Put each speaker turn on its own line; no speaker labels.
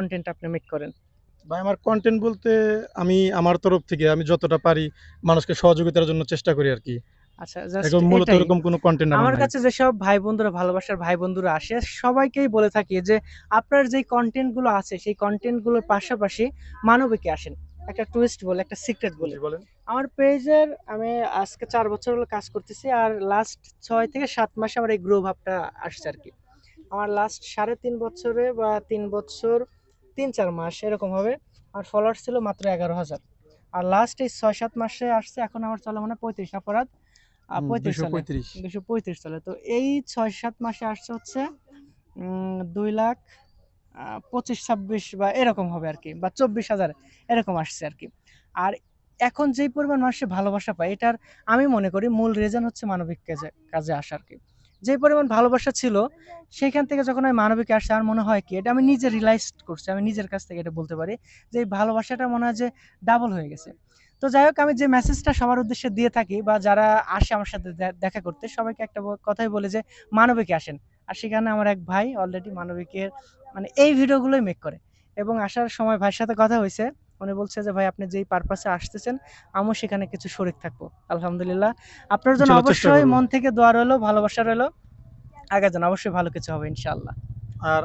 Content আপনি make করেন?
ভাই আমার কন্টেন্ট বলতে আমি আমার তরফ থেকে আমি যতটা পারি মানুষকে সহযোগিতার জন্য চেষ্টা করি আরকি।
আচ্ছা, জাস্ট
এখন মূলত
এটাই।
এরকম কোনো কন্টেন্ট আমার
আমার
নাই।
কাছে যেসব ভাই বন্ধুরা, ভালোবাসার ভাই বন্ধুরা আসে, সবাইকেই বলে থাকি যে আপনার যেই কনটেন্ট গুলো আছে সেই কনটেন্ট গুলোর পাশাপাশি মানবিকে আসেন। একটা টুইস্ট বলে, একটা সিক্রেট বলে।
জি বলেন।
আমার পেজের আমি আজকে ৪ বছর হলো কাজ করতেছি, আর লাস্ট ৬ থেকে ৭ মাসে আমার এই গ্রো ভাবটা আসছে আর কি। আমার লাস্ট ৩.৫ বছরে বা ৩ বছর ৩-৪ মাস এরকম হবে, আর ফলোয়ার্স ছিল মাত্র ১১,০০০। আর লাস্ট এই ৬-৭ মাসে আসছে, এখন আমার চলে মানে ৩৫ অপরাধ, ৩৫ চলে,
২৩৫।
২৩৫ চলে। তো এই ৬-৭ মাসে আসছে হচ্ছে ২ লাখ ২৫-২৬ বা এরকম হবে আর কি, বা ২৪,০০০ এরকম আসছে আর কি। আর এখন যেই পরিমাণ মানুষের ভালোবাসা পায়, এটার আমি মনে করি মূল রিজন হচ্ছে মানবিক কাজে কাজে আসা আর কি। যে পরিমাণ ভালোবাসা ছিল, সেখান থেকে যখন আমি মানবিকে আসছে, আমার মনে হয় কি, এটা আমি নিজে রিয়ালাইজ করছি, আমি নিজের কাছ থেকে এটা বলতে পারি যে এই ভালোবাসাটা মনে হয় যে ডাবল হয়ে গেছে। তো যাই হোক, আমি যে মেসেজটা সবার উদ্দেশ্যে দিয়ে থাকি বা যারা আসে আমার সাথে দেখা করতে, সবাইকে একটা কথাই বলে যে মানবিকে আসেন। আর সেখানে আমার এক ভাই অলরেডি মানবিকের মানে এই ভিডিওগুলোই মেক করে, এবং আসার সময় ভাইয়ের সাথে কথা হয়েছে। উনি বলছে যে ভাই, আপনি যেই পারপাসে আসতেছেন আমিও সেখানে কিছু শরিক থাকবো। আলহামদুলিল্লাহ, আপনার জন্য
ইনশাআল্লাহ চেষ্টা
অবশ্যই
করব।
মন থেকে দোয়া রইলো, ভালোবাসা রইলো। আগে যান, অবশ্যই ভালো কিছু হবে ইনশাআল্লাহ।
আর